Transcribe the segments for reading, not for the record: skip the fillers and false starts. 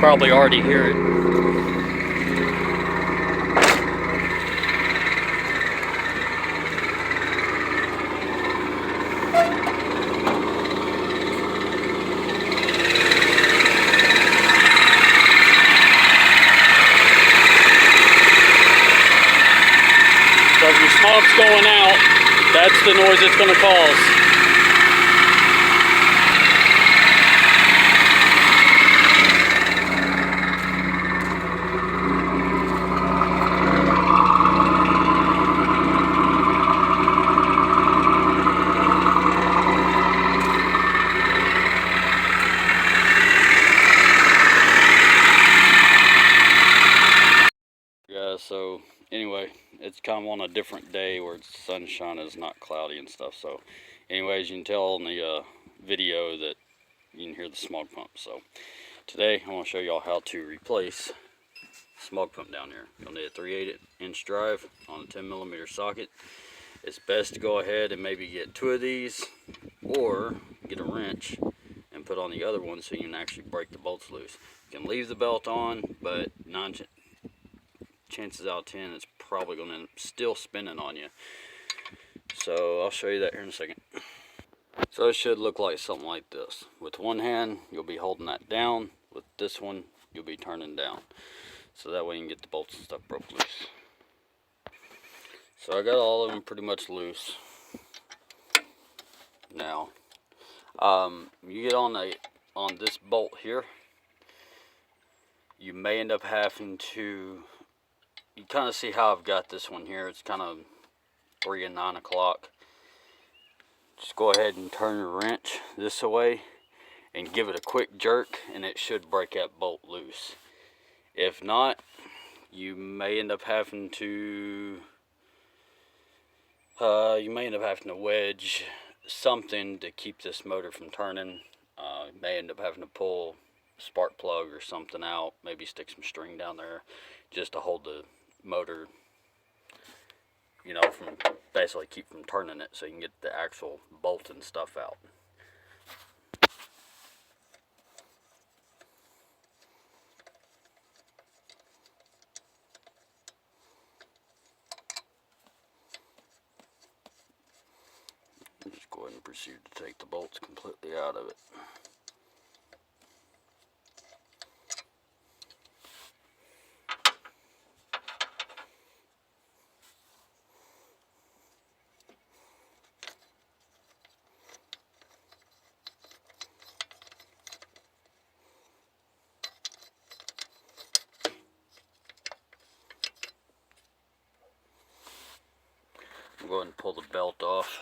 probably already hear it. So if your smog's going out, that's the noise it's going to cause. Yeah, so anyway, it's kind of on a different day where it's sunshine, is not cloudy and stuff. So anyways, you can tell on the video that you can hear the smog pump. So today I want to show y'all how to replace smog pump down here. You'll need a 3/8" drive on a 10mm socket. It's best to go ahead and maybe get 2 of these, or get a wrench and put on the other one so you can actually break the bolts loose. You can leave the belt on, but chances out of 10 it's probably going to end up still spinning on you. So I'll show you that here in a second. So it should look like something like this. With one hand you'll be holding that down, with this one you'll be turning down, so that way you can get the bolts and stuff broke loose. So I got all of them pretty much loose now. You get on this bolt here, you may end up having to, you kind of see how I've got this one here. It's kind of 3 and 9 o'clock. Just go ahead and turn your wrench this way and give it a quick jerk, and it should break that bolt loose. If not, you may end up having to wedge something to keep this motor from turning. You may end up having to pull a spark plug or something out, maybe stick some string down there just to hold the motor, you know, from basically keep from turning it, so you can get the actual bolt and stuff out. Just go ahead and proceed to take the bolts completely out of it. Go ahead and pull the belt off.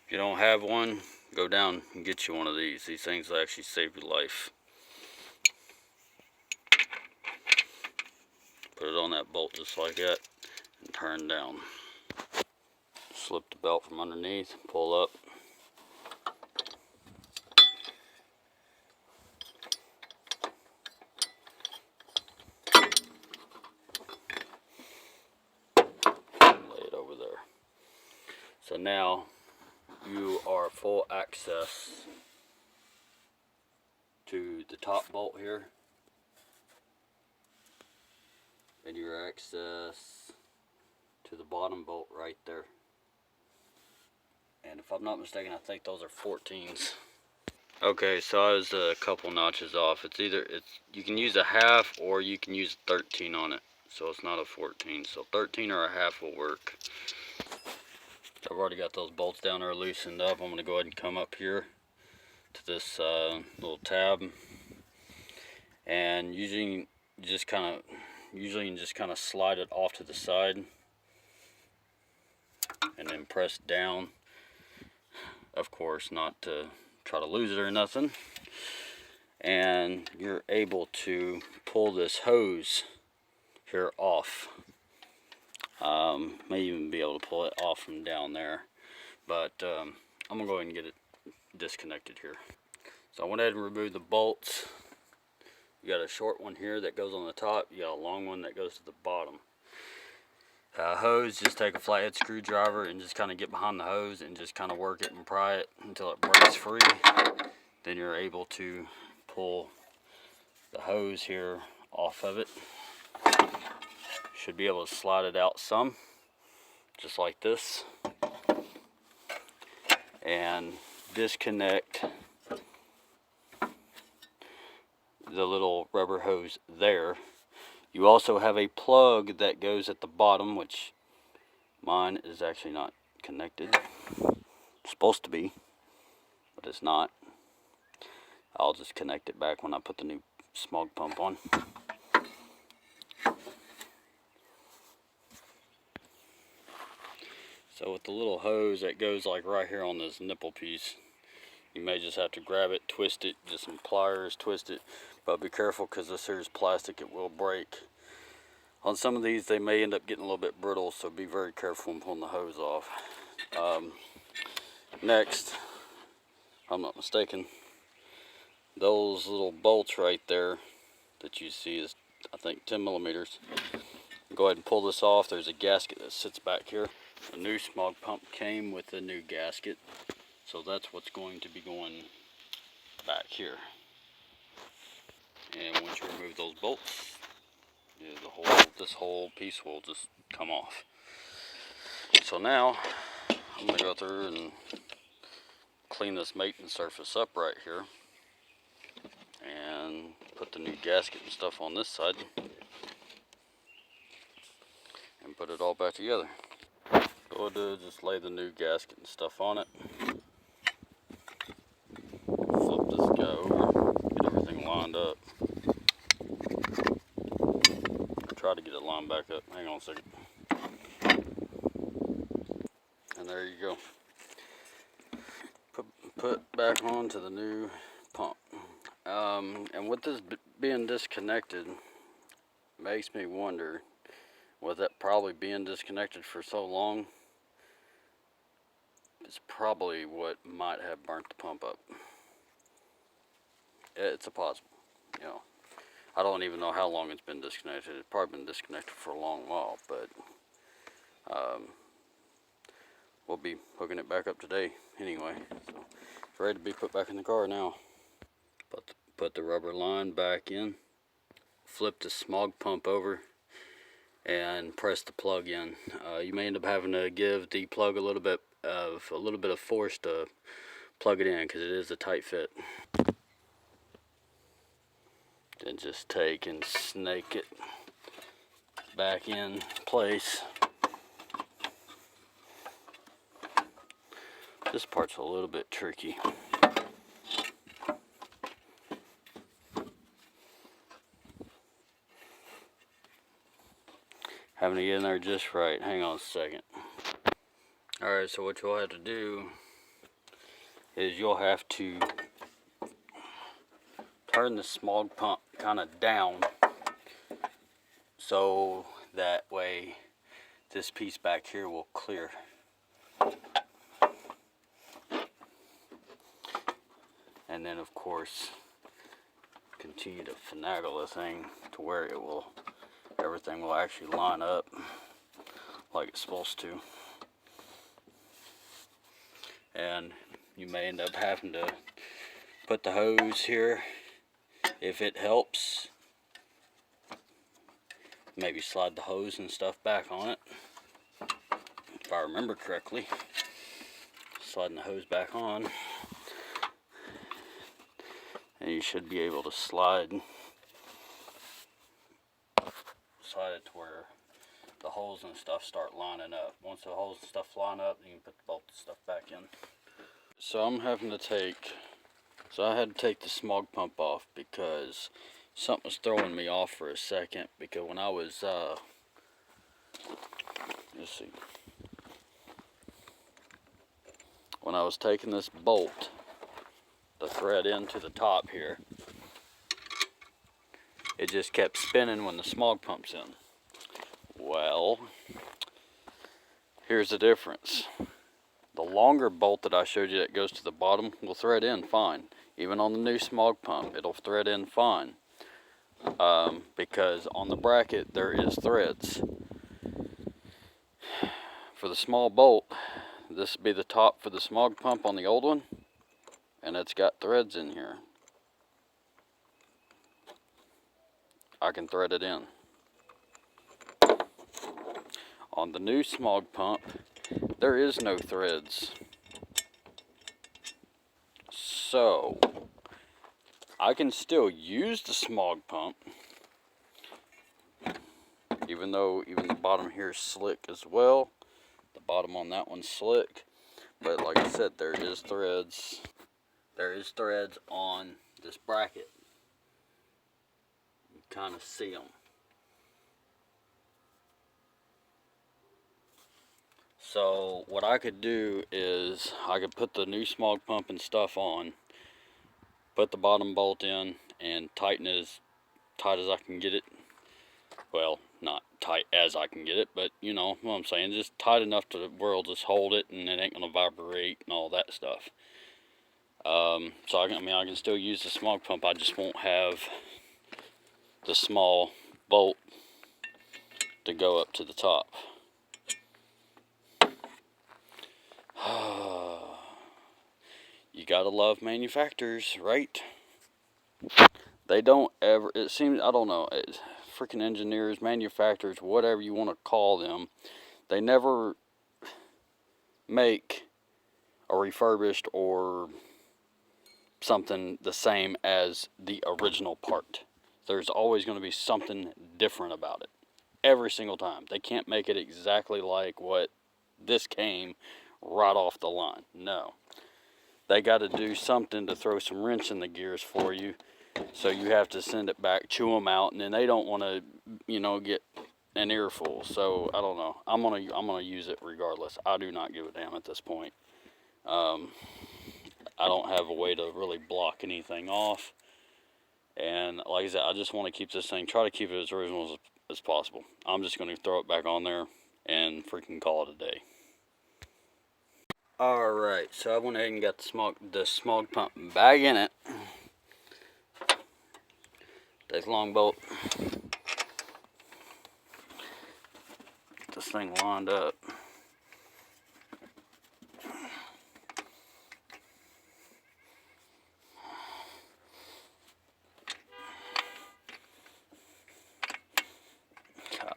If you don't have one, go down and get you one of these. These things will actually save your life. Put it on that bolt just like that and turn down. Slip the belt from underneath, pull up. Lay it over there. So now you are full access to the top bolt here, and your access to the bottom bolt right there. And if I'm not mistaken, I think those are 14s. Okay, so I was a couple notches off. You can use a half or you can use 13 on it, so it's not a 14. So 13 or a half will work. I've already got those bolts down there loosened up. I'm going to go ahead and come up here to this little tab, and usually you just kind of slide it off to the side and then press down. Of course, not to try to lose it or nothing. And you're able to pull this hose here off. May even be able to pull it off from down there, but I'm gonna go ahead and get it disconnected here. So I went ahead and removed the bolts. You got a short one here that goes on the top, you got a long one that goes to the bottom. Hose, just take a flathead screwdriver and just kind of get behind the hose and just kind of work it and pry it until it breaks free. Then you're able to pull the hose here off of it. Should be able to slide it out some, just like this, and disconnect the little rubber hose there. You also have a plug that goes at the bottom, which mine is actually not connected. It's supposed to be, but it's not. I'll just connect it back when I put the new smog pump on. So with the little hose that goes like right here on this nipple piece, you may just have to grab it, twist it, just some pliers, twist it. But be careful, because this here is plastic, it will break. On some of these they may end up getting a little bit brittle, so be very careful when pulling the hose off. Next, if I'm not mistaken, those little bolts right there that you see is, I think, 10 millimeters. Go ahead and pull this off. There's a gasket that sits back here. The new smog pump came with a new gasket, so that's what's going to be going back here. And once you remove those bolts, this whole piece will just come off. So now I'm going to go through and clean this maintenance surface up right here and put the new gasket and stuff on this side and put it all back together. Go to just lay the new gasket and stuff on it. Flip this guy over, get everything lined up. Try to get it lined back up. Hang on a second. And there you go. Put back on to the new pump. And with this being disconnected, makes me wonder, with that probably being disconnected for so long, it's probably what might have burnt the pump up. It's a possible, you know. I don't even know how long it's been disconnected. It's probably been disconnected for a long while, but we'll be hooking it back up today anyway. So it's ready to be put back in the car now. Put the rubber line back in, flip the smog pump over, and press the plug in. You may end up having to give the plug a little bit of force to plug it in, because it is a tight fit. Then just take and snake it back in place. This part's a little bit tricky. Having to get in there just right. Hang on a second. Alright, so what you'll have to do is you'll have to turn the smog pump kind of down, so that way this piece back here will clear. And then of course continue to finagle the thing to where it will, everything will actually line up like it's supposed to. And you may end up having to put the hose here if it helps. Maybe slide the hose and stuff back on it, if I remember correctly. Sliding the hose back on, and you should be able to slide it to where the holes and stuff start lining up. Once the holes and stuff line up, you can put the bolt stuff back in. So I'm having to take, I had to take the smog pump off because something was throwing me off for a second. Because when I was, let's see, when I was taking this bolt, the thread into the top here, it just kept spinning when the smog pump's in. Well, here's the difference. The longer bolt that I showed you that goes to the bottom will thread in fine. Even on the new smog pump, it'll thread in fine. Because on the bracket there is threads. For the small bolt, this would be the top for the smog pump on the old one, and it's got threads in here. I can thread it in. On the new smog pump, there is no threads. So, I can still use the smog pump, even though the bottom here is slick as well. The bottom on that one's slick. But like I said, there is threads. There is threads on this bracket. You kind of see them. So what I could do is I could put the new smog pump and stuff on, put the bottom bolt in, and tighten it as tight as I can get it. Well, not tight as I can get it, but you know what I'm saying, just tight enough to where it'll just hold it and it ain't gonna vibrate and all that stuff. So I can still use the smog pump. I just won't have the small bolt to go up to the top. You gotta love manufacturers, right? They don't ever, it seems, I don't know, freaking engineers, manufacturers, whatever you want to call them, they never make a refurbished or something the same as the original part. There's always going to be something different about it. Every single time. They can't make it exactly like what this came right off the line. No. They got to do something to throw some wrench in the gears for you. So you have to send it back, chew them out, and then they don't want to, you know, get an earful. So I don't know. I'm gonna use it regardless. I do not give a damn at this point. I don't have a way to really block anything off. And like I said, I just want to keep this thing, try to keep it as original as possible. I'm just going to throw it back on there and freaking call it a day. Alright, so I went ahead and got the smog pump back in it. Take a long bolt. Get this thing lined up.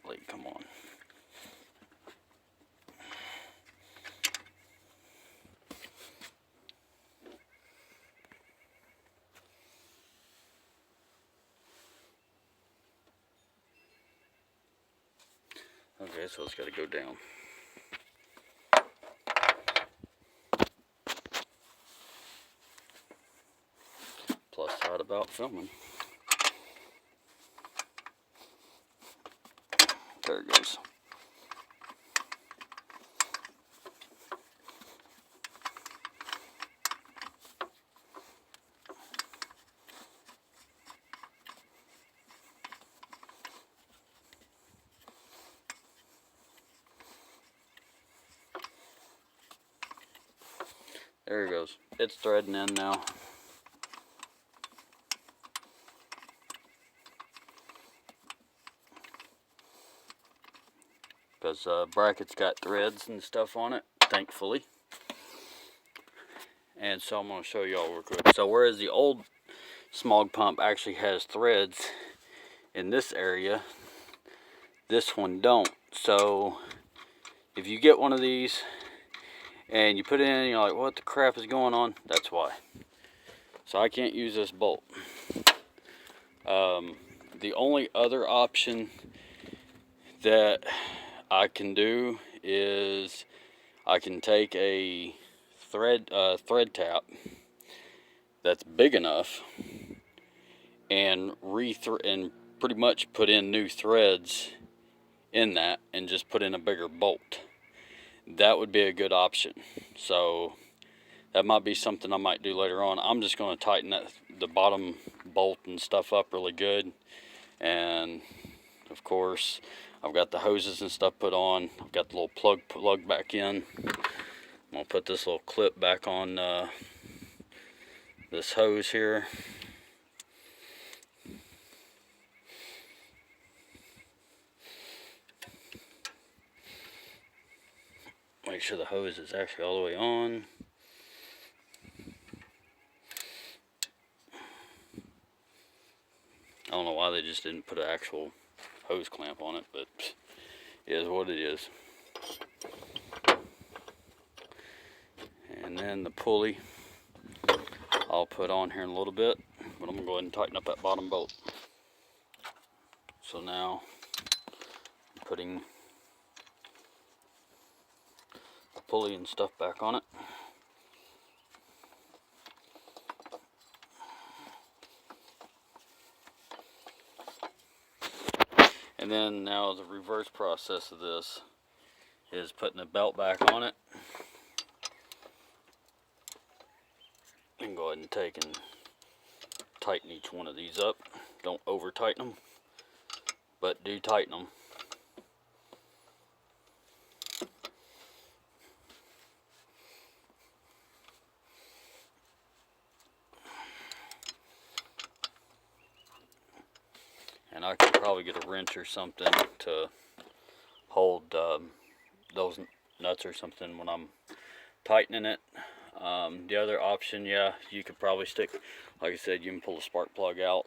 Golly, come on. Okay, so it's got to go down. Plus side about filming. There it goes. There it goes. It's threading in now. Because bracket's got threads and stuff on it, thankfully. And so I'm going to show y'all real quick. So whereas the old smog pump actually has threads in this area, this one don't. So if you get one of these and you put it in and you're like, what the crap is going on? That's why. So I can't use this bolt. The only other option that I can do is I can take a thread tap that's big enough and pretty much put in new threads in that and just put in a bigger bolt. That would be a good option. So that might be something I might do later on. I'm just going to tighten the bottom bolt and stuff up really good. And of course, I've got the hoses and stuff put on. I've got the little plug back in. I'm going to put this little clip back on this hose here. Make sure the hose is actually all the way on. I don't know why they just didn't put an actual hose clamp on it, but it is what it is. And then the pulley I'll put on here in a little bit, but I'm gonna go ahead and tighten up that bottom bolt. So now I'm putting the pulley and stuff back on it. And then now the reverse process of this is putting the belt back on it. And go ahead and take and tighten each one of these up. Don't over tighten them, but do tighten them. And I could probably get a wrench or something to hold those nuts or something when I'm tightening it. The other option, yeah, you could probably stick, like I said, you can pull the spark plug out,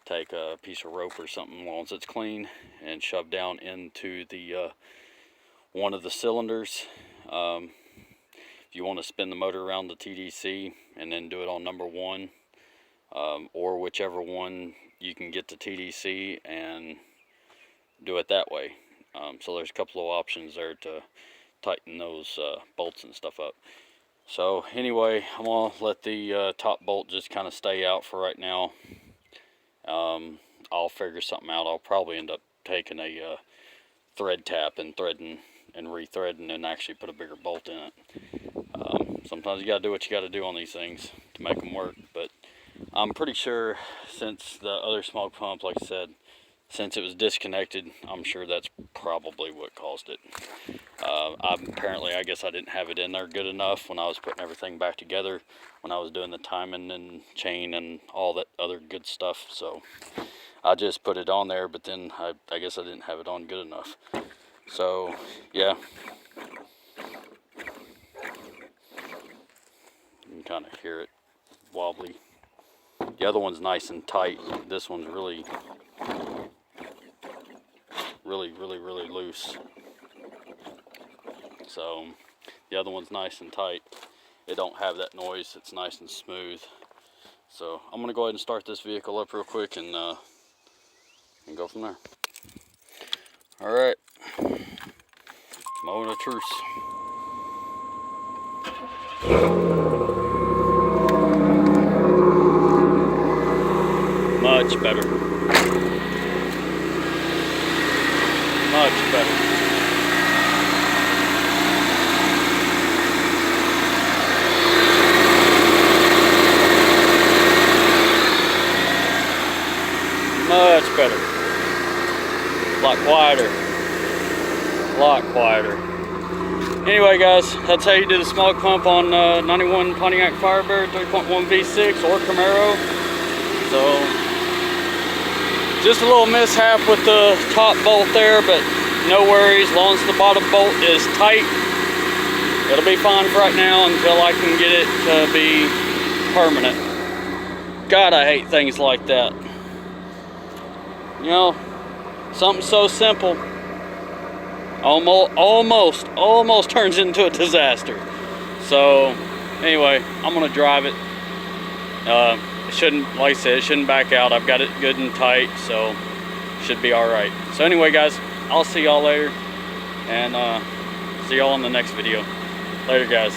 take a piece of rope or something once it's clean, and shove down into the one of the cylinders. If you want to spin the motor around the TDC and then do it on number 1, or whichever one you can get the TDC and do it that way. So there's a couple of options there to tighten those bolts and stuff up. So anyway, I'm gonna let the top bolt just kind of stay out for right now. I'll figure something out. I'll probably end up taking a thread tap and threading and rethreading and actually put a bigger bolt in it. Sometimes you gotta do what you gotta do on these things to make them work, but I'm pretty sure since the other smog pump, like I said, since it was disconnected, I'm sure that's probably what caused it. Apparently, I guess I didn't have it in there good enough when I was putting everything back together, when I was doing the timing and chain and all that other good stuff. So I just put it on there, but then I guess I didn't have it on good enough. So yeah, you can kind of hear it wobbly. The other one's nice and tight. This one's really loose. So the other one's nice and tight. It don't have that noise. It's nice and smooth. So I'm gonna go ahead and start this vehicle up real quick and go from there. All right, moment of truce. Much better. Much better. Much better. A lot quieter. A lot quieter. Anyway, guys, that's how you do the smog pump on 91 Pontiac Firebird 3.1 V6 or Camaro. So just a little mishap with the top bolt there, but no worries. As long as the bottom bolt is tight, it'll be fine for right now until I can get it to be permanent. God, I hate things like that. You know, something so simple almost turns into a disaster. So anyway, I'm gonna drive it. It shouldn't, like I said, it shouldn't back out. I've got it good and tight, so should be all right. So anyway, guys, I'll see y'all later, and see y'all in the next video. Later, guys.